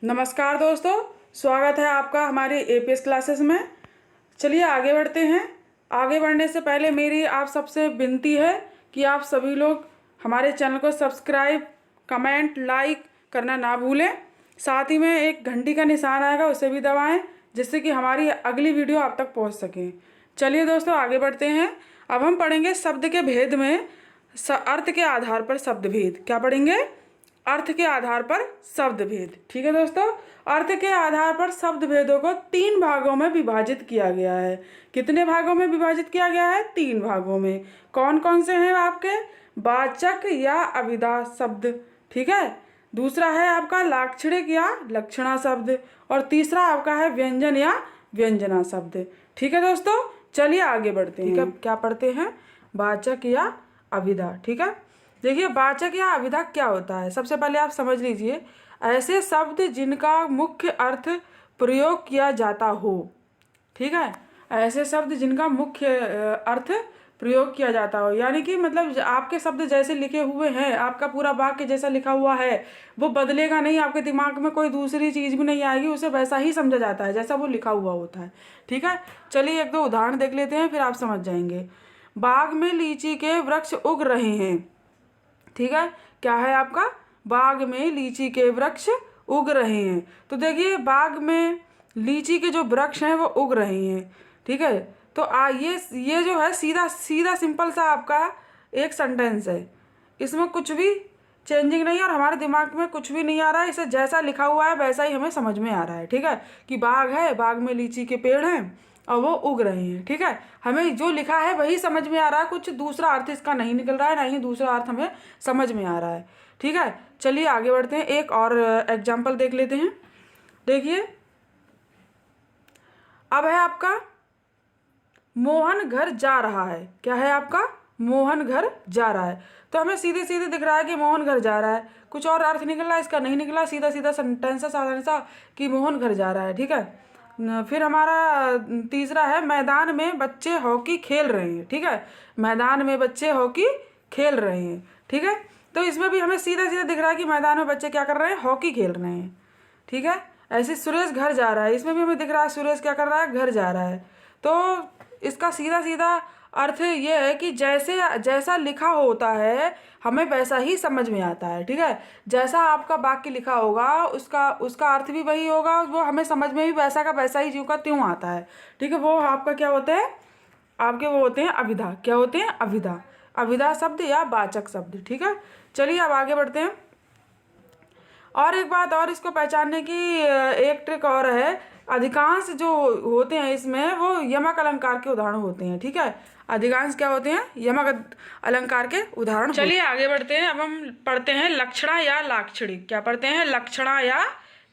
नमस्कार दोस्तों, स्वागत है आपका हमारी एपीएस क्लासेस में। चलिए आगे बढ़ते हैं। आगे बढ़ने से पहले मेरी आप सबसे विनती है कि आप सभी लोग हमारे चैनल को सब्सक्राइब, कमेंट, लाइक करना ना भूलें। साथ ही में एक घंटी का निशान आएगा, उसे भी दबाएं, जिससे कि हमारी अगली वीडियो आप तक पहुंच सके। चलिए दोस्तों आगे बढ़ते हैं। अब हम पढ़ेंगे शब्द के भेद में अर्थ के आधार पर शब्द भेद। क्या पढ़ेंगे? अर्थ के आधार पर शब्द भेद। ठीक है दोस्तों, अर्थ के आधार पर शब्द भेदों को 3 भागों में विभाजित किया गया है। कितने भागों में विभाजित किया गया है? 3 भागों में। कौन कौन से हैं आपके? वाचक या अभिधा शब्द, ठीक है। दूसरा है आपका लाक्षणिक या लक्षणा शब्द, और तीसरा आपका है व्यंजन या व्यंजना शब्द। ठीक है दोस्तों, चलिए आगे बढ़ते हैं। ठीक है, क्या पढ़ते हैं? वाचक या अभिधा। ठीक है, देखिए वाचक या अभिधा क्या होता है, सबसे पहले आप समझ लीजिए। ऐसे शब्द जिनका मुख्य अर्थ प्रयोग किया जाता हो। ठीक है, ऐसे शब्द जिनका मुख्य अर्थ प्रयोग किया जाता हो, यानी कि मतलब आपके शब्द जैसे लिखे हुए हैं, आपका पूरा वाक्य जैसा लिखा हुआ है वो बदलेगा नहीं, आपके दिमाग में कोई दूसरी चीज़ भी नहीं आएगी, उसे वैसा ही समझा जाता है जैसा वो लिखा हुआ होता है। ठीक है, चलिए 1-2 उदाहरण देख लेते हैं, फिर आप समझ जाएंगे। बाग में लीची के वृक्ष उग रहे हैं। ठीक है, क्या है आपका? बाग में लीची के वृक्ष उग रहे हैं। तो देखिए बाग में लीची के जो वृक्ष हैं वो उग रहे हैं। ठीक है, तो ये जो है सीधा सीधा सिंपल सा आपका एक सेंटेंस है, इसमें कुछ भी चेंजिंग नहीं है और हमारे दिमाग में कुछ भी नहीं आ रहा है, इसे जैसा लिखा हुआ है वैसा ही हमें समझ में आ रहा है। ठीक है, कि बाग है, बाग में लीची के पेड़ हैं और वो उग रहे हैं। ठीक है, हमें जो लिखा है वही समझ में आ रहा है, कुछ दूसरा अर्थ इसका नहीं निकल रहा है, ना ही दूसरा अर्थ हमें समझ में आ रहा है। ठीक है, चलिए आगे बढ़ते हैं, एक और एग्जाम्पल देख लेते हैं। देखिए अब है आपका मोहन घर जा रहा है। क्या है आपका? मोहन घर जा रहा है। तो हमें सीधे सीधे दिख रहा है कि मोहन घर जा रहा है, कुछ और अर्थ निकल रहा है इसका नहीं निकला, सीधा सीधा सेंटेंस है साधारण सा कि मोहन घर जा रहा है। ठीक है, फिर हमारा तीसरा है मैदान में बच्चे हॉकी खेल रहे हैं। ठीक है, मैदान में बच्चे हॉकी खेल रहे हैं। ठीक है, तो इसमें भी हमें सीधा सीधा दिख रहा है कि मैदान में बच्चे क्या कर रहे हैं? हॉकी खेल रहे हैं। ठीक है, ऐसे सुरेश घर जा रहा है, इसमें भी हमें दिख रहा है सुरेश क्या कर रहा है? घर जा रहा है। तो इसका सीधा सीधा अर्थ ये है कि जैसा लिखा होता है हमें वैसा ही समझ में आता है। ठीक है, जैसा आपका वाक्य लिखा होगा उसका अर्थ भी वही होगा, वो हमें समझ में भी वैसा का वैसा ही ज्यों का त्यों आता है। ठीक है, वो आपका क्या होता है? आपके वो होते हैं अभिधा। क्या होते हैं? अभिधा। अभिधा शब्द या वाचक शब्द। ठीक है, चलिए अब आगे बढ़ते हैं। और एक बात और इसको पहचानने की एक ट्रिक और है, अधिकांश जो होते हैं इसमें वो यमक अलंकार के उदाहरण होते हैं। ठीक है, अधिकांश क्या होते हैं? यमक अलंकार के उदाहरण। चलिए आगे बढ़ते हैं। अब हम पढ़ते हैं लक्षणा या लाक्षणिक। क्या पढ़ते हैं? लक्षणा या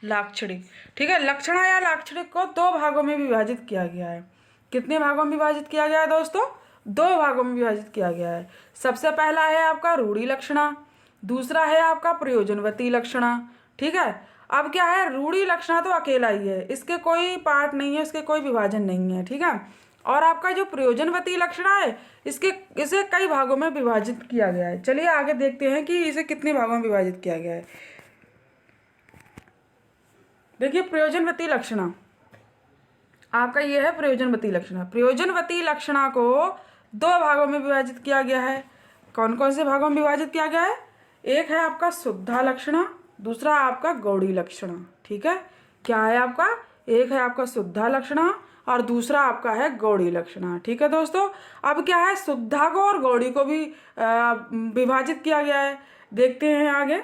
लाक्षणिक। ठीक है, लक्षणा या लाक्षणिक को 2 भागों में विभाजित किया गया है। कितने भागों में विभाजित किया गया है दोस्तों? 2 भागों में विभाजित किया गया है। सबसे पहला है आपका रूढ़ि लक्षणा, दूसरा है आपका प्रयोजनवती लक्षणा। ठीक है, अब क्या है? रूढ़ि लक्षणा तो अकेला ही है, इसके कोई पार्ट नहीं है, इसके कोई विभाजन नहीं है। ठीक है, और आपका जो प्रयोजनवती लक्षणा है इसे कई भागों में विभाजित किया गया है। चलिए आगे देखते हैं कि इसे कितने भागों में विभाजित किया गया है। देखिए प्रयोजनवती लक्षणा आपका ये है प्रयोजनवती लक्षणा। प्रयोजनवती लक्षणा को 2 भागों में विभाजित किया गया है। कौन कौन से भागों में विभाजित किया गया है? एक है आपका शुद्धा लक्षणा, दूसरा आपका गौड़ी लक्षणा। ठीक है, क्या है आपका? एक है आपका शुद्धा लक्षणा और दूसरा आपका है गौड़ी लक्षणा। ठीक है दोस्तों, अब क्या है? शुद्धा को और गौड़ी को भी विभाजित किया गया है। देखते हैं आगे।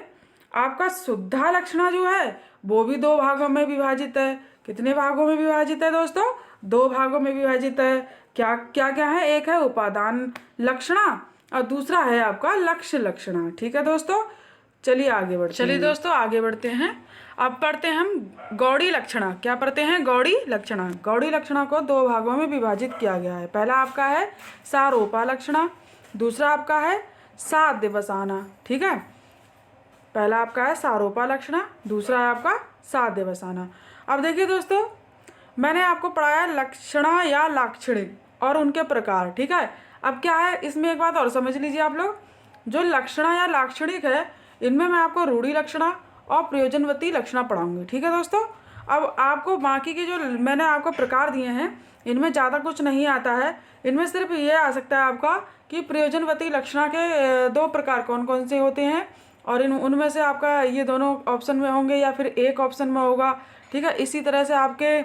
आपका शुद्धा लक्षणा जो है वो भी 2 भागों में विभाजित है। कितने भागों में विभाजित है दोस्तों? 2 भागों में विभाजित है। क्या क्या क्या है? एक है उपादान लक्षणा और दूसरा है आपका लक्ष्य लक्षणा। ठीक है दोस्तों, चलिए आगे बढ़ते हैं। चलिए दोस्तों आगे बढ़ते हैं। अब पढ़ते हैं हम गौड़ी लक्षणा। क्या पढ़ते हैं? गौड़ी लक्षणा। गौड़ी लक्षणा को 2 भागों में विभाजित किया गया है। पहला आपका है सारोपा लक्षणा, दूसरा आपका है साध्यवसाना। ठीक है, पहला आपका है सारोपा लक्षणा, दूसरा है आपका साध्यवसाना। अब देखिए दोस्तों, मैंने आपको पढ़ाया लक्षणा या लाक्षणिक और उनके प्रकार। ठीक है, अब क्या है इसमें एक बात और समझ लीजिए आप लोग, जो लक्षणा या लाक्षणिक है इनमें मैं आपको रूढ़ि लक्षणा और प्रयोजनवती लक्षणा पढ़ाऊंगी। ठीक है दोस्तों। अब आपको बाकी के जो मैंने आपको प्रकार दिए हैं इनमें ज़्यादा कुछ नहीं आता है। इनमें सिर्फ ये आ सकता है आपका कि प्रयोजनवती लक्षणा के दो प्रकार कौन कौन से होते हैं, और उनमें से आपका ये दोनों ऑप्शन में होंगे या फिर एक ऑप्शन में होगा। ठीक है। इसी तरह से आपके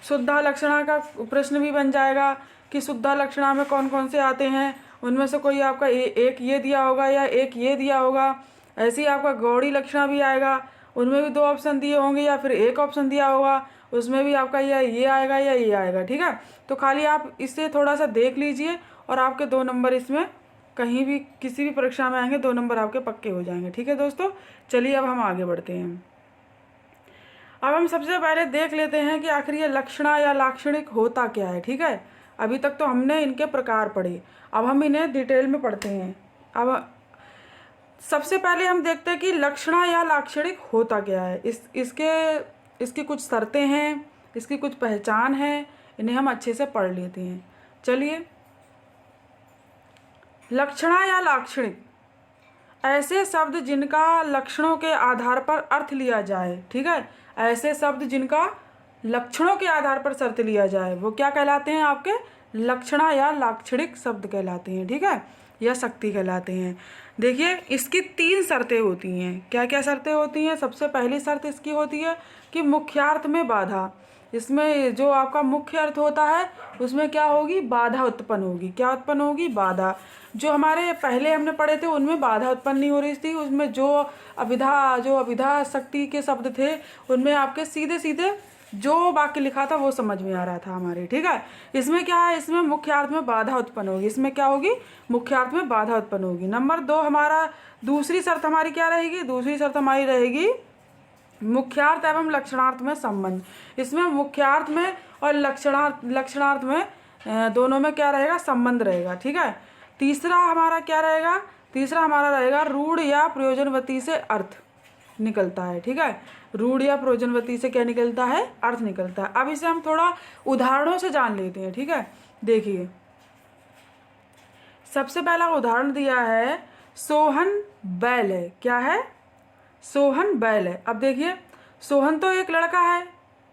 शुद्धा लक्षणा का प्रश्न भी बन जाएगा कि शुद्धा लक्षणा में कौन कौन से आते हैं, उनमें से कोई आपका एक ये दिया होगा या एक ये दिया होगा। ऐसे ही आपका गौड़ी लक्षणा भी आएगा, उनमें भी दो ऑप्शन दिए होंगे या फिर एक ऑप्शन दिया होगा, उसमें भी आपका या ये आएगा या ये आएगा। ठीक है। तो खाली आप इससे थोड़ा सा देख लीजिए और आपके 2 नंबर इसमें कहीं भी किसी भी परीक्षा में आएंगे 2 नंबर आपके पक्के हो जाएंगे। ठीक है दोस्तों। चलिए अब हम आगे बढ़ते हैं। अब हम सबसे पहले देख लेते हैं कि आखिर ये लक्षणा या लाक्षणिक होता क्या है। ठीक है। अभी तक तो हमने इनके प्रकार पढ़े, अब हम इन्हें डिटेल में पढ़ते हैं। अब सबसे पहले हम देखते हैं कि लक्षणा या लाक्षणिक होता क्या है। इसकी कुछ शर्तें हैं, इसकी कुछ पहचान है, इन्हें हम अच्छे से पढ़ लेते हैं। चलिए, लक्षणा या लाक्षणिक ऐसे शब्द जिनका लक्षणों के आधार पर अर्थ लिया जाए। ठीक है। ऐसे शब्द जिनका लक्षणों के आधार पर अर्थ लिया जाए वो क्या कहलाते हैं, आपके लक्षणा या लाक्षणिक शब्द कहलाते हैं। ठीक है। या शक्ति कहलाते हैं। देखिए, इसकी 3 शर्तें होती हैं। क्या क्या शर्तें होती हैं? सबसे पहली शर्त इसकी होती है कि मुख्यार्थ में बाधा। इसमें जो आपका मुख्य अर्थ होता है उसमें क्या होगी, बाधा उत्पन्न होगी। क्या उत्पन्न होगी, बाधा। जो हमारे पहले हमने पढ़े थे उनमें बाधा उत्पन्न नहीं हो रही थी, उसमें जो अभिधा शक्ति के शब्द थे उनमें आपके सीधे सीधे जो वाक्य लिखा था वो समझ में आ रहा था हमारे। ठीक है। इसमें क्या है, इसमें मुख्यार्थ में बाधा उत्पन्न होगी। इसमें क्या होगी, मुख्यार्थ में बाधा उत्पन्न होगी। नंबर 2 हमारा दूसरी शर्त हमारी क्या रहेगी, दूसरी शर्त हमारी रहेगी मुख्यार्थ एवं लक्षणार्थ में संबंध। इसमें मुख्यार्थ में और लक्षणार्थ में दोनों में क्या रहेगा, संबंध रहेगा। ठीक है। तीसरा हमारा क्या रहेगा, तीसरा हमारा रहेगा रूढ़ या प्रयोजनवती से अर्थ निकलता है। ठीक है। रूढ़ या प्रयोजनवती से क्या निकलता है, अर्थ निकलता है। अब इसे हम थोड़ा उदाहरणों से जान लेते हैं। ठीक है। देखिए, सबसे पहला उदाहरण दिया है सोहन बैल है। क्या है, सोहन बैल है। अब देखिए, सोहन तो एक लड़का है,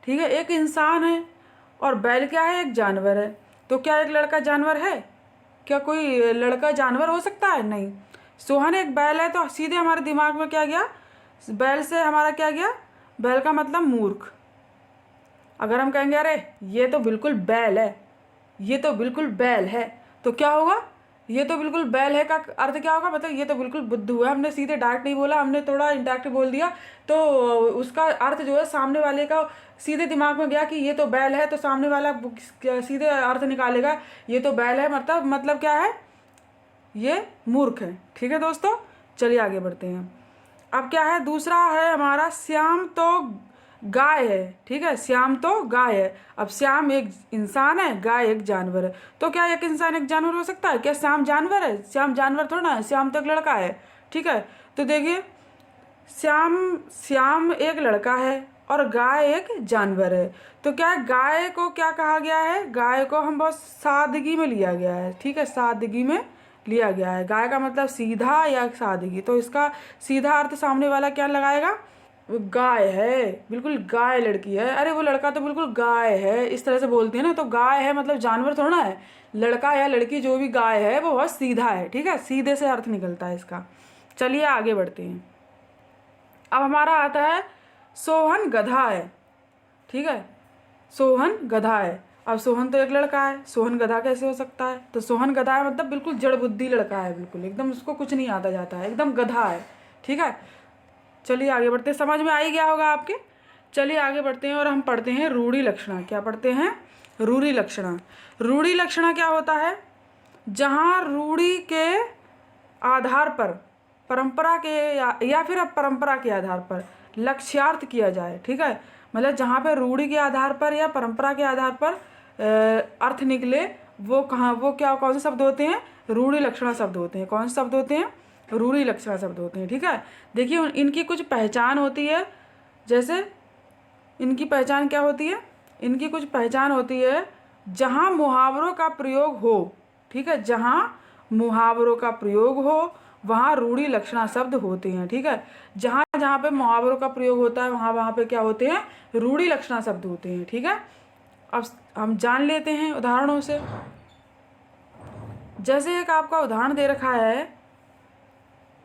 ठीक है, एक इंसान है, और बैल क्या है, एक जानवर है। तो क्या एक लड़का जानवर है? क्या कोई लड़का जानवर हो सकता है? नहीं। सोहन एक बैल है तो सीधे हमारे दिमाग में क्या गया, बैल से हमारा क्या गया, बैल का मतलब मूर्ख। अगर हम कहेंगे अरे ये तो बिल्कुल बैल है, ये तो बिल्कुल बैल है, तो क्या होगा, ये तो बिल्कुल बैल है का अर्थ क्या होगा, मतलब ये तो बिल्कुल बुद्धू है। हमने सीधे डायरेक्ट नहीं बोला, हमने थोड़ा इनडायरेक्ट बोल दिया, तो उसका अर्थ जो है सामने वाले का सीधे दिमाग में गया कि ये तो बैल है, तो सामने वाला सीधे अर्थ निकालेगा ये तो बैल है, मतलब क्या है, ये मूर्ख है। ठीक है दोस्तों। चलिए आगे बढ़ते हैं। अब क्या है, दूसरा है हमारा श्याम तो गाय है। ठीक है। श्याम तो गाय है। अब श्याम एक इंसान है, गाय एक जानवर है। तो क्या एक इंसान एक जानवर हो सकता है? क्या श्याम जानवर है? श्याम जानवर थोड़ा है, श्याम तो एक लड़का है। ठीक है। तो देखिए, श्याम एक लड़का है और गाय एक जानवर है। तो क्या गाय को क्या कहा गया है, गाय को हम बहुत सादगी में लिया गया है। ठीक है। सादगी में लिया गया है। गाय का मतलब सीधा या सादगी, तो इसका सीधा अर्थ सामने वाला क्या लगाएगा, गाय है, बिल्कुल गाय लड़की है। अरे वो लड़का तो बिल्कुल गाय है, इस तरह से बोलती है ना। तो गाय है मतलब जानवर थोड़ा है, लड़का या लड़की जो भी गाय है वो बहुत सीधा है। ठीक है। सीधे से अर्थ निकलता है इसका। चलिए आगे बढ़ते हैं। अब हमारा आता है सोहन गधा है। ठीक है। सोहन गधा है। अब सोहन तो एक लड़का है, सोहन गधा कैसे हो सकता है? तो सोहन गधा है मतलब बिल्कुल जड़ बुद्धि लड़का है, बिल्कुल एकदम उसको कुछ नहीं आता जाता है, एकदम गधा है। ठीक है। चलिए आगे बढ़ते हैं, समझ में आ ही गया होगा आपके। चलिए आगे बढ़ते हैं और हम पढ़ते हैं रूढ़ि लक्षणा। क्या पढ़ते हैं? रूढ़ि लक्षणा। रूढ़ि लक्षणा क्या होता है, जहाँ रूढ़ि के आधार पर परंपरा के या फिर अब परंपरा के आधार पर लक्ष्यार्थ किया जाए। ठीक है। मतलब जहाँ पे रूढ़ि के आधार पर या परंपरा के आधार पर अर्थ निकले, वो कौन से शब्द होते हैं, रूढ़ि लक्षणा शब्द होते हैं। कौन से शब्द होते हैं, रूढ़ि लक्षणा शब्द होते हैं। ठीक है। देखिए, इनकी कुछ पहचान होती है। जैसे इनकी पहचान क्या होती है, इनकी कुछ पहचान होती है जहाँ मुहावरों का प्रयोग हो। ठीक है। जहाँ मुहावरों का प्रयोग हो वहाँ रूढ़ि लक्षणा शब्द होते हैं। ठीक है। जहाँ जहाँ पे मुहावरों का प्रयोग होता है वहाँ पे क्या होते हैं, रूढ़ि लक्षणा शब्द होते हैं। ठीक है, अब हम जान लेते हैं उदाहरणों से। जैसे एक आपका उदाहरण दे रखा है,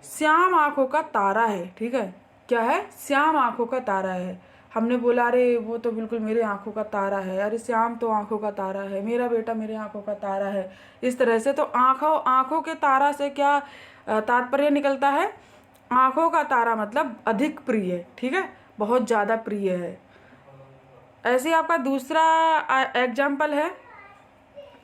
श्याम आंखों का तारा है। ठीक है, क्या है, श्याम आंखों का तारा है। हमने बोला अरे वो तो बिल्कुल मेरे आंखों का तारा है, अरे श्याम तो आंखों का तारा है, मेरा बेटा मेरे आंखों का तारा है, इस तरह से। तो आंखों के तारा से क्या तात्पर्य निकलता है, आंखों का तारा मतलब अधिक प्रिय। ठीक है, बहुत ज़्यादा प्रिय है। ऐसे ही आपका दूसरा एग्जाम्पल है,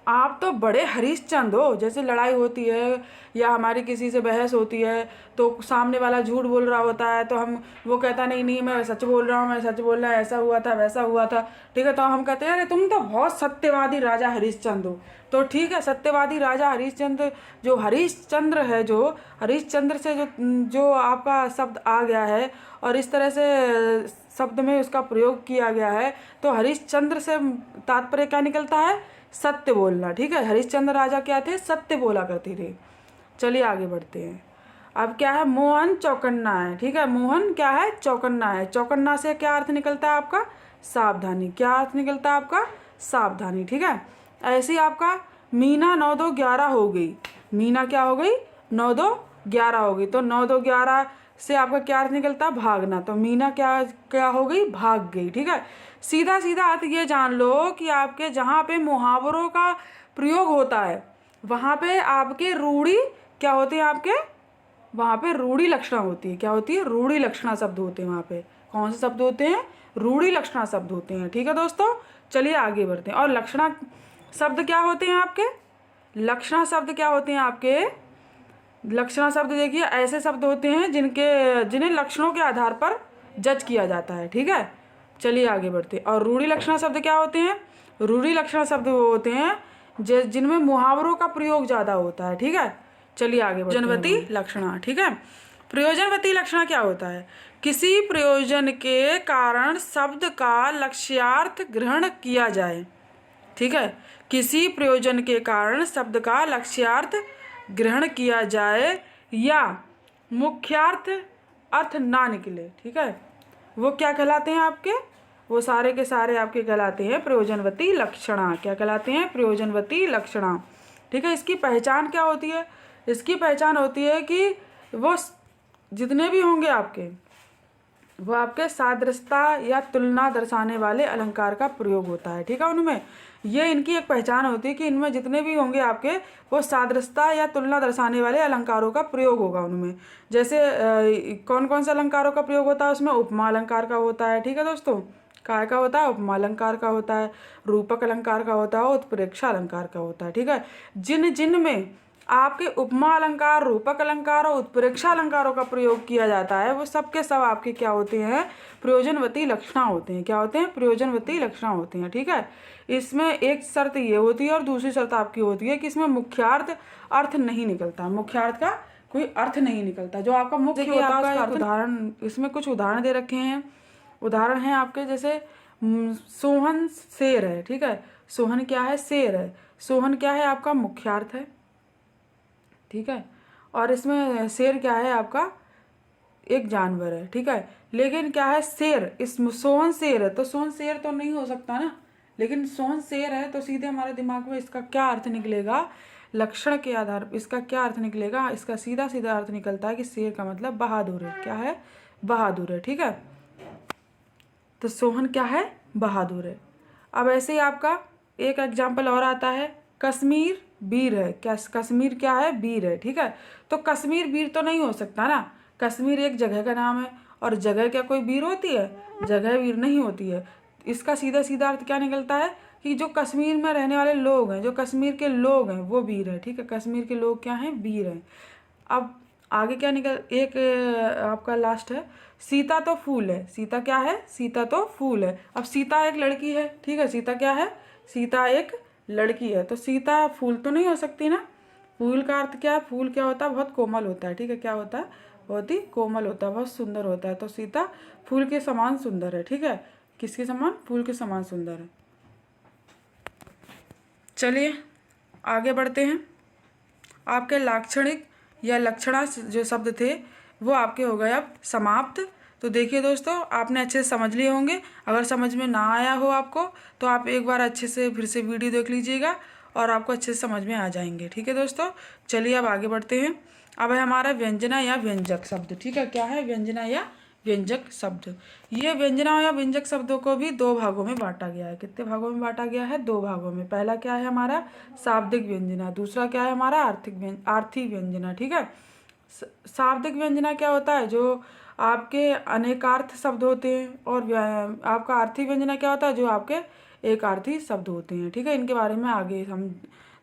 आप तो बड़े हरिश्चंद्र हो। जैसे लड़ाई होती है या हमारी किसी से बहस होती है तो सामने वाला झूठ बोल रहा होता है, तो हम वो कहता नहीं नहीं मैं सच बोल रहा हूँ, मैं सच बोल रहा है, ऐसा हुआ था वैसा हुआ था। ठीक है, तो हम कहते हैं अरे तुम तो बहुत सत्यवादी राजा हरिश्चंद्र हो। तो ठीक है, सत्यवादी राजा हरिश्चंद्र, जो हरिश्चंद्र है, जो हरिश्चंद्र से जो आपका शब्द आ गया है और इस तरह से शब्द में उसका प्रयोग किया गया है, तो हरिश्चंद्र से तात्पर्य क्या निकलता है, सत्य बोलना। ठीक है, हरिश्चंद्र राजा क्या थे, सत्य बोला करते थे। चलिए आगे बढ़ते हैं। अब क्या है, मोहन चौकन्ना है। ठीक है, मोहन क्या है, चौकन्ना है। चौकन्ना से क्या अर्थ निकलता है आपका, सावधानी। क्या अर्थ निकलता है आपका, सावधानी। ठीक है, ऐसे ही आपका मीना 9 2 11 हो गई। मीना क्या हो गई, 9 2 11 हो गई। तो 9 2 11 से आपका क्या अर्थ निकलता है, भागना। तो मीना क्या क्या हो गई, भाग गई। ठीक है, सीधा सीधा अर्थ ये जान लो कि आपके जहाँ पे मुहावरों का प्रयोग होता है वहाँ पे आपके रूढ़ी क्या होते हैं, आपके वहाँ पे रूढ़ि लक्षणा होती है। क्या होती है, रूढ़ि लक्षणा शब्द होते हैं। वहाँ पे कौन से शब्द होते हैं, रूढ़ि लक्षणा शब्द होते हैं। ठीक है दोस्तों, चलिए आगे बढ़ते हैं। और लक्षणा शब्द क्या होते हैं आपके, लक्षणा शब्द क्या होते हैं आपके, लक्षणा शब्द देखिए ऐसे शब्द होते हैं जिन्हें लक्षणों के आधार पर जज किया जाता है। ठीक है, चलिए आगे बढ़ते हैं। और रूढ़ि लक्षणा शब्द क्या होते हैं, रूढ़ि लक्षणा शब्द वो होते हैं जिनमें मुहावरों का प्रयोग ज़्यादा होता है। ठीक है, चलिए आगे बढ़ते हैं। प्रयोजनवती लक्षणा। ठीक है, प्रयोजनवती लक्षणा क्या होता है, किसी प्रयोजन के कारण शब्द का लक्ष्यार्थ ग्रहण किया जाए। ठीक है, किसी प्रयोजन के कारण शब्द का लक्ष्यार्थ ग्रहण किया जाए या मुख्यार्थ अर्थ ना निकले। ठीक है, वो क्या कहलाते हैं आपके, वो सारे के सारे आपके कहलाते हैं प्रयोजनवती लक्षणा। क्या कहलाते हैं, प्रयोजनवती लक्षणा। ठीक है, इसकी पहचान क्या होती है, इसकी पहचान होती है कि वो जितने भी होंगे आपके, वो आपके सादृश्यता या तुलना दर्शाने वाले अलंकार का प्रयोग होता है। ठीक है, उनमें ये इनकी एक पहचान होती है कि इनमें जितने भी होंगे आपके वो सादृश्यता या तुलना दर्शाने वाले अलंकारों का प्रयोग होगा उनमें। जैसे कौन कौन से अलंकारों का प्रयोग होता है, उसमें उपमा अलंकार का होता है। ठीक है दोस्तों, काय का होता है, उपमा अलंकार का होता है, रूपक अलंकार का होता है, उत्प्रेक्षा अलंकार का होता है। ठीक है, जिन में आपके उपमा अलंकार, रूपक अलंकार और उत्प्रेक्षा अलंकारों का प्रयोग किया जाता है वो सब के सब आपके क्या होते हैं, प्रयोजनवती लक्षणा होते हैं। क्या होते हैं, प्रयोजनवती लक्षणा होते हैं। ठीक है, इसमें एक शर्त ये होती है और दूसरी शर्त आपकी होती है कि इसमें मुख्यार्थ अर्थ नहीं निकलता, मुख्यार्थ का कोई अर्थ नहीं निकलता। जो आपका मुख्य होता है उसका उदाहरण, इसमें कुछ उदाहरण दे रखे हैं। उदाहरण है आपके जैसे सोहन शेर है। ठीक है, सोहन क्या है, शेर है। सोहन क्या है, आपका मुख्यार्थ है। ठीक है, और इसमें शेर क्या है, आपका एक जानवर है। ठीक है, लेकिन क्या है, शेर, इस सोहन शेर है तो सोहन शेर तो नहीं हो सकता ना, लेकिन सोहन शेर है तो सीधे हमारे दिमाग में इसका क्या अर्थ निकलेगा, लक्षण के आधार पर इसका क्या अर्थ निकलेगा, इसका सीधा सीधा अर्थ निकलता है कि शेर का मतलब बहादुर है। क्या है, बहादुर है। ठीक है, तो सोहन क्या है, बहादुर है। अब ऐसे ही आपका एक एग्जाम्पल और आता है, कश्मीर वीर है। क्या, कश्मीर क्या है, वीर है। ठीक है, तो कश्मीर वीर तो नहीं हो सकता ना, कश्मीर एक जगह का नाम है और जगह क्या कोई वीर होती है, जगह वीर नहीं होती है। इसका सीधा सीधा अर्थ क्या निकलता है कि जो कश्मीर में रहने वाले लोग हैं, जो कश्मीर के लोग हैं वो वीर है। ठीक है, कश्मीर के लोग क्या हैं, वीर हैं। अब आगे क्या निकल, एक आपका लास्ट है, सीता तो फूल है। सीता क्या है, सीता तो फूल है। अब सीता एक लड़की है। ठीक है, सीता क्या है, सीता एक लड़की है, तो सीता फूल तो नहीं हो सकती ना। फूल का अर्थ क्या है, फूल क्या होता है, बहुत कोमल होता है। ठीक है, क्या होता है, बहुत ही कोमल होता है, बहुत सुंदर होता है। तो सीता फूल के समान सुंदर है। ठीक है, किसके समान, फूल के समान सुंदर है। चलिए आगे बढ़ते हैं। आपके लाक्षणिक या लक्षणा जो शब्द थे वो आपके हो गए अब समाप्त। तो देखिए दोस्तों, आपने अच्छे से समझ लिए होंगे। अगर समझ में ना आया हो आपको तो आप एक बार अच्छे से फिर से वीडियो देख लीजिएगा और आपको अच्छे से समझ में आ जाएंगे। ठीक है दोस्तों, चलिए अब आगे बढ़ते हैं। अब है हमारा व्यंजना या व्यंजक शब्द। ठीक है, क्या है व्यंजना या व्यंजक शब्द। ये व्यंजना या व्यंजक शब्दों को भी दो भागों में बांटा गया है। कितने भागों में बांटा गया है? दो भागों में। पहला क्या है हमारा? शाब्दिक व्यंजना। दूसरा क्या है हमारा? आर्थिक व्यंजना। ठीक है, शाब्दिक व्यंजना क्या होता है? जो आपके अनेकार्थ शब्द होते हैं। और आपका आर्थिक व्यंजना क्या होता है? जो आपके एकार्थी शब्द होते हैं। ठीक है, इनके बारे में आगे हम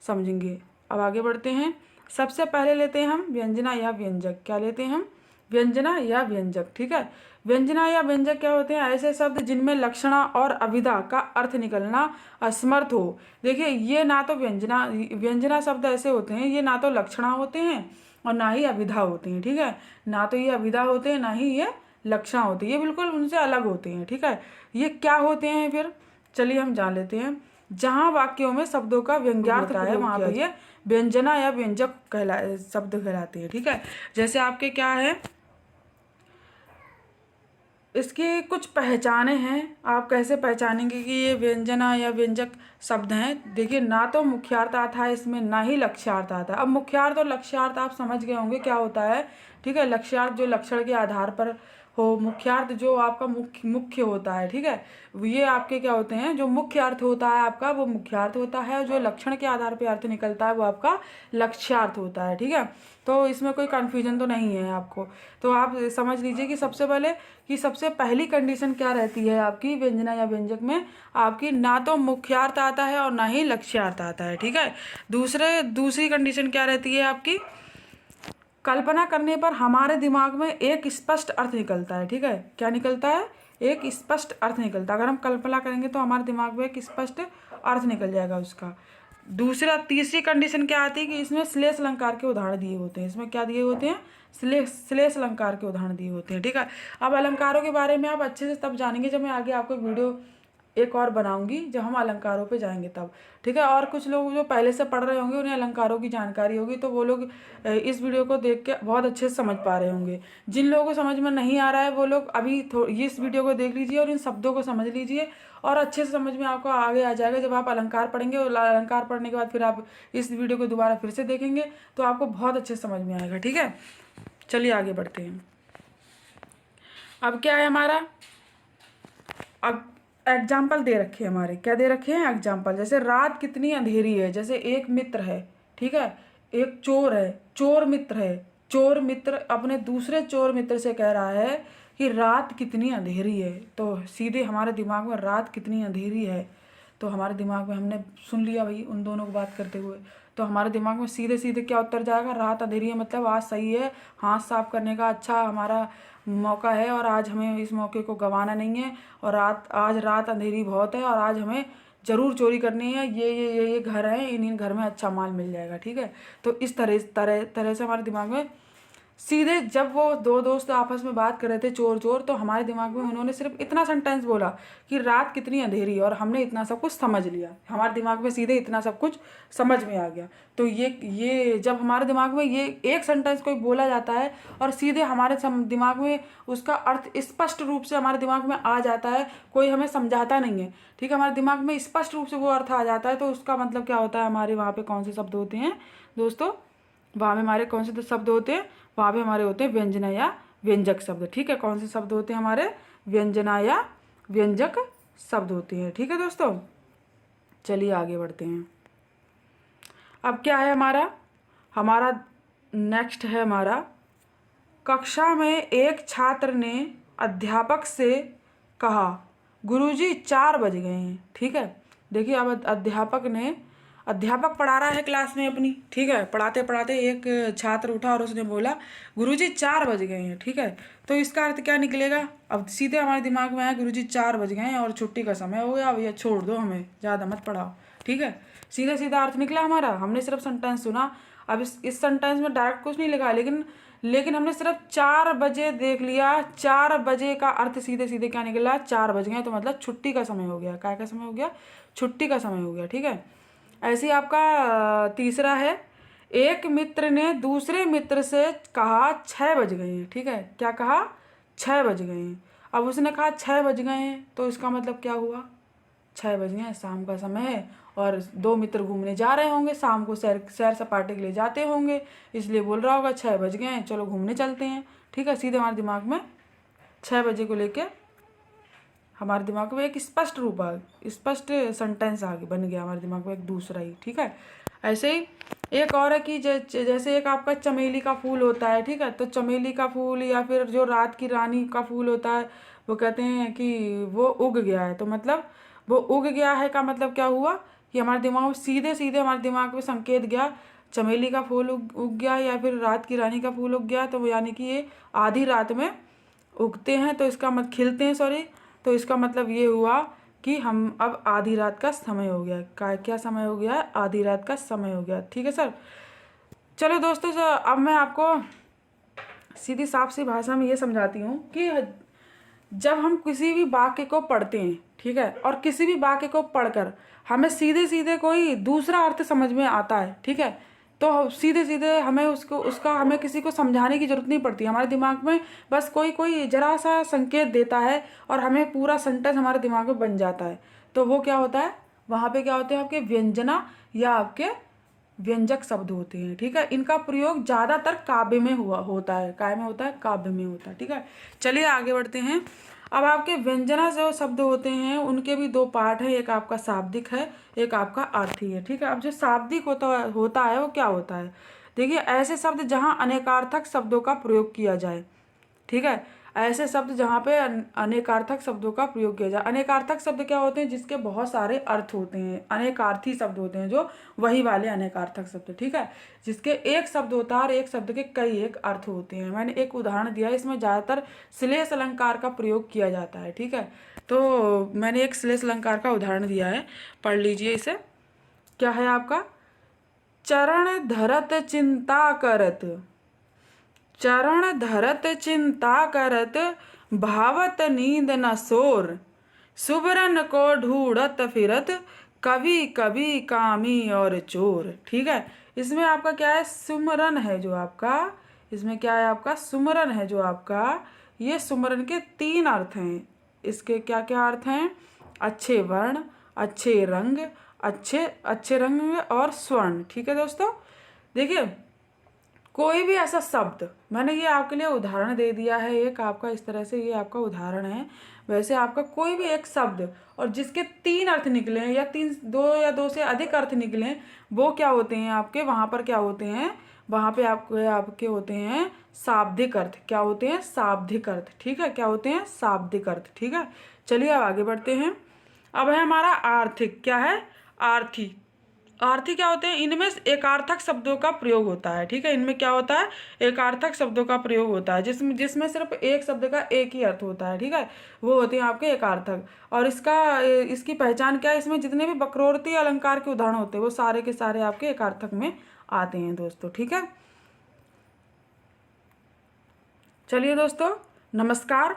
समझेंगे। अब आगे बढ़ते हैं। सबसे पहले लेते हैं हम व्यंजना या व्यंजक। क्या लेते हैं हम? व्यंजना या व्यंजक। ठीक है, व्यंजना या व्यंजक क्या होते हैं? ऐसे शब्द जिनमें लक्षणा और अभिधा का अर्थ निकलना असमर्थ हो। देखिए, ये ना तो व्यंजना शब्द ऐसे होते हैं, ये ना तो लक्षणा होते हैं और ना ही अभिधा होते हैं। ठीक है, ना तो ये अभिधा होते हैं, ना ही ये लक्षणा होती है, ये बिल्कुल उनसे अलग होते हैं। ठीक है, ये क्या होते हैं फिर? चलिए हम जान लेते हैं। जहाँ वाक्यों में शब्दों का व्यंग्यार्थ होता है वहाँ पर ये व्यंजना या व्यंजक शब्द कहलाते हैं। ठीक है, जैसे आपके क्या है, इसकी कुछ पहचाने हैं। आप कैसे पहचानेंगे कि ये व्यंजना या व्यंजक शब्द हैं? देखिए, ना तो मुख्यार्थ आता है इसमें, ना ही लक्ष्यार्थ आता है। अब मुख्यार्थ और लक्ष्यार्थ आप समझ गए होंगे क्या होता है। ठीक है, लक्ष्यार्थ जो लक्षण के आधार पर हो, मुख्यार्थ जो आपका मुख्य होता है। ठीक है, ये आपके क्या होते हैं? जो मुख्य अर्थ होता है आपका वो मुख्यार्थ होता है, और जो लक्षण के आधार पर अर्थ निकलता है वो आपका लक्ष्यार्थ होता है। ठीक है, तो इसमें कोई कन्फ्यूजन तो नहीं है आपको। तो आप समझ लीजिए कि सबसे पहली कंडीशन क्या रहती है आपकी व्यंजना या व्यंजक में? आपकी ना तो मुख्यार्थ आता है और ना ही लक्ष्यार्थ आता है। ठीक है, दूसरी कंडीशन क्या रहती है आपकी? कल्पना करने पर हमारे दिमाग में एक स्पष्ट अर्थ निकलता है। ठीक है, क्या निकलता है? एक स्पष्ट अर्थ निकलता है। अगर हम कल्पना करेंगे तो हमारे दिमाग में एक स्पष्ट अर्थ निकल जाएगा उसका। तीसरी कंडीशन क्या आती है कि इसमें श्लेष अलंकार के उदाहरण दिए होते हैं। इसमें क्या दिए होते हैं? श्लेष अलंकार के उदाहरण दिए होते हैं। ठीक है, अब अलंकारों के बारे में आप अच्छे से तब जानेंगे जब मैं आगे आपको वीडियो एक और बनाऊंगी, जब हम अलंकारों पे जाएंगे तब। ठीक है, और कुछ लोग जो पहले से पढ़ रहे होंगे उन्हें अलंकारों की जानकारी होगी, तो वो लोग इस वीडियो को देख के बहुत अच्छे से समझ पा रहे होंगे। जिन लोगों को समझ में नहीं आ रहा है वो लोग अभी इस वीडियो को देख लीजिए और इन शब्दों को समझ लीजिए, और अच्छे से समझ में आपको आगे आ जाएगा जब आप अलंकार पढ़ेंगे। और अलंकार पढ़ने के बाद फिर आप इस वीडियो को दोबारा फिर से देखेंगे तो आपको बहुत अच्छे से समझ में आएगा। ठीक है, चलिए आगे बढ़ते हैं। अब क्या है हमारा? अब एग्जाम्पल दे रखे हैं हमारे। क्या दे रखे हैं? एग्जाम्पल। जैसे रात कितनी अंधेरी है। जैसे एक मित्र है, ठीक है, एक चोर है, चोर मित्र है। चोर मित्र अपने दूसरे चोर मित्र से कह रहा है कि रात कितनी अंधेरी है। तो सीधे हमारे दिमाग में रात कितनी अंधेरी है, तो हमारे दिमाग में हमने सुन लिया भाई उन दोनों को बात करते हुए, तो हमारे दिमाग में सीधे सीधे क्या उत्तर जाएगा? रात अंधेरी है, मतलब आज सही है, हाथ साफ करने का अच्छा हमारा मौका है और आज हमें इस मौके को गंवाना नहीं है, और आज रात अंधेरी बहुत है और आज हमें ज़रूर चोरी करनी है। ये घर है, इन घर में अच्छा माल मिल जाएगा। ठीक है, तो इस तरह से हमारे दिमाग में सीधे, जब वो दो दोस्त आपस में बात कर रहे थे चोर चोर, तो हमारे दिमाग में उन्होंने सिर्फ इतना सेंटेंस बोला कि रात कितनी अंधेरी, और हमने इतना सब कुछ समझ लिया। हमारे दिमाग में सीधे इतना सब कुछ समझ में आ गया। तो ये जब हमारे दिमाग में ये एक सेंटेंस कोई बोला जाता है और सीधे हमारे दिमाग में उसका अर्थ स्पष्ट रूप से हमारे दिमाग में आ जाता है, कोई हमें समझाता नहीं है। ठीक है, हमारे दिमाग में स्पष्ट रूप से वो अर्थ आ जाता है, तो उसका मतलब क्या होता है? हमारे वहाँ पे कौन से शब्द होते हैं दोस्तों? वहाँ पे हमारे कौन से शब्द होते हैं? वहाँ पे हमारे होते हैं व्यंजना या व्यंजक शब्द। ठीक है, कौन से शब्द होते हैं हमारे? व्यंजना या व्यंजक शब्द होते हैं। ठीक है दोस्तों, चलिए आगे बढ़ते हैं। अब क्या है हमारा नेक्स्ट है हमारा, कक्षा में एक छात्र ने अध्यापक से कहा, गुरुजी 4 बज गए हैं। ठीक है, देखिए अब अध्यापक पढ़ा रहा है क्लास में अपनी। ठीक है, पढ़ाते पढ़ाते एक छात्र उठा और उसने बोला, गुरुजी 4 बज गए हैं। ठीक है, तो इसका अर्थ क्या निकलेगा? अब सीधे हमारे दिमाग में आया गुरुजी 4 बज गए हैं और छुट्टी का समय हो गया, भैया छोड़ दो, हमें ज़्यादा मत पढ़ाओ। ठीक है, सीधा सीधा अर्थ निकला हमारा। हमने सिर्फ सेंटेंस सुना, अब इस सेंटेंस में डायरेक्ट कुछ नहीं लिखा, लेकिन हमने सिर्फ 4 बजे देख लिया। 4 बजे का अर्थ सीधे सीधे क्या निकला? 4 बज गए, तो मतलब छुट्टी का समय हो गया। क्या का समय हो गया? छुट्टी का समय हो गया। ठीक है, ऐसे ही आपका तीसरा है, एक मित्र ने दूसरे मित्र से कहा 6 बज गए हैं। ठीक है, क्या कहा? 6 बज गए हैं। अब उसने कहा 6 बज गए हैं, तो इसका मतलब क्या हुआ, 6 बज गए हैं, शाम का समय है और 2 मित्र घूमने जा रहे होंगे, शाम को सैर सपाटे के लिए जाते होंगे, इसलिए बोल रहा होगा 6 बज गए हैं, चलो घूमने चलते हैं। ठीक है, सीधे हमारे दिमाग में 6 बजे को लेके हमारे दिमाग में एक स्पष्ट रूप आ, स्पष्ट सेंटेंस आ बन गया हमारे दिमाग में एक दूसरा ही। ठीक है, ऐसे ही एक और है कि जैसे एक आपका चमेली का फूल होता है। ठीक है, तो चमेली का फूल या फिर जो रात की रानी का फूल होता है, वो कहते हैं कि वो उग गया है। तो मतलब वो उग गया है का मतलब क्या हुआ कि हमारे दिमाग में सीधे सीधे हमारे दिमाग में संकेत गया, चमेली का फूल उग गया या फिर रात की रानी का फूल उग गया, तो यानी कि ये आधी रात में उगते हैं, तो इसका मतलब खिलते हैं, सॉरी। तो इसका मतलब ये हुआ कि हम अब आधी रात का समय हो गया। क्या समय हो गया है, आधी रात का समय हो गया। ठीक है सर, चलो दोस्तों, अब मैं आपको सीधी साफ सी भाषा में ये समझाती हूँ कि जब हम किसी भी वाक्य को पढ़ते हैं, ठीक है, और किसी भी वाक्य को पढ़कर हमें सीधे सीधे कोई दूसरा अर्थ समझ में आता है, ठीक है, तो सीधे सीधे हमें उसका हमें किसी को समझाने की जरूरत नहीं पड़ती। हमारे दिमाग में बस कोई जरा सा संकेत देता है और हमें पूरा सेंटेंस हमारे दिमाग में बन जाता है। तो वो क्या होता है, वहाँ पे क्या होते हैं आपके व्यंजना या आपके व्यंजक शब्द होते हैं। ठीक है, इनका प्रयोग ज़्यादातर काव्य में होता है। काय में होता है, काव्य में होता है। ठीक है, चलिए आगे बढ़ते हैं। अब आपके व्यंजना जो शब्द होते हैं उनके भी 2 पार्ट है, एक आपका शाब्दिक है, एक आपका अर्थी है। ठीक है, अब जो शाब्दिक होता है वो क्या होता है, देखिए ऐसे शब्द जहाँ अनेकार्थक शब्दों का प्रयोग किया जाए। ठीक है, ऐसे शब्द जहाँ पे अनेकार्थक शब्दों का प्रयोग किया जाए। अनेकार्थक शब्द क्या होते हैं, जिसके बहुत सारे अर्थ होते हैं। अनेकार्थी शब्द होते हैं जो वही वाले अनेकार्थक शब्द। ठीक है, जिसके एक शब्द होता है और एक शब्द के कई एक अर्थ होते हैं। मैंने एक उदाहरण दिया है, इसमें ज़्यादातर श्लेष अलंकार का प्रयोग किया जाता है। ठीक है, तो मैंने एक श्लेष अलंकार का उदाहरण दिया है, पढ़ लीजिए इसे। क्या है आपका, चरण धरत चिंता करत, चरण धरत चिंता करत, भावत नींद न सोर, सुबरन को ढूंढत फिरत, कभी कभी कामी और चोर। ठीक है, इसमें आपका क्या है, सुमरन है जो आपका, इसमें क्या है आपका, सुमरन है जो आपका। ये सुमरन के 3 अर्थ हैं। इसके क्या क्या अर्थ हैं, अच्छे वर्ण, अच्छे रंग, अच्छे रंग और स्वर्ण। ठीक है दोस्तों, देखिए कोई भी ऐसा शब्द, मैंने ये आपके लिए उदाहरण दे दिया है एक आपका, इस तरह से ये आपका उदाहरण है। वैसे आपका कोई भी एक शब्द और जिसके 3 अर्थ निकले हैं या 2 से अधिक अर्थ निकले हैं, वो क्या होते हैं आपके, वहाँ पर क्या होते हैं, वहाँ पे आपके होते हैं शाब्दिक अर्थ। क्या होते हैं, शाब्दिक अर्थ। ठीक है, क्या होते हैं, शाब्दिक अर्थ। ठीक है, चलिए अब आगे बढ़ते हैं। अब है हमारा आर्थिक, क्या है, आर्थी। आर्थी क्या होते हैं, इनमें एकार्थक शब्दों का प्रयोग होता है। ठीक है, इनमें क्या होता है, एकार्थक शब्दों का प्रयोग होता है, जिसमें सिर्फ एक शब्द का एक ही अर्थ होता है। ठीक है, वो होते हैं आपके एकार्थक। और इसकी पहचान क्या है, इसमें जितने भी वक्रोक्ति अलंकार के उदाहरण होते हैं वो सारे के सारे आपके एकार्थक में आते हैं दोस्तों। ठीक है, चलिए दोस्तों, नमस्कार।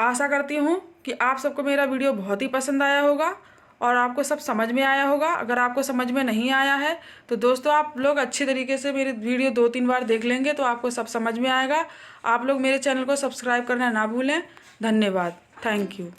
आशा करती हूँ कि आप सबको मेरा वीडियो बहुत ही पसंद आया होगा और आपको सब समझ में आया होगा। अगर आपको समझ में नहीं आया है तो दोस्तों आप लोग अच्छी तरीके से मेरी वीडियो 2-3 बार देख लेंगे तो आपको सब समझ में आएगा। आप लोग मेरे चैनल को सब्सक्राइब करना ना भूलें। धन्यवाद, थैंक यू।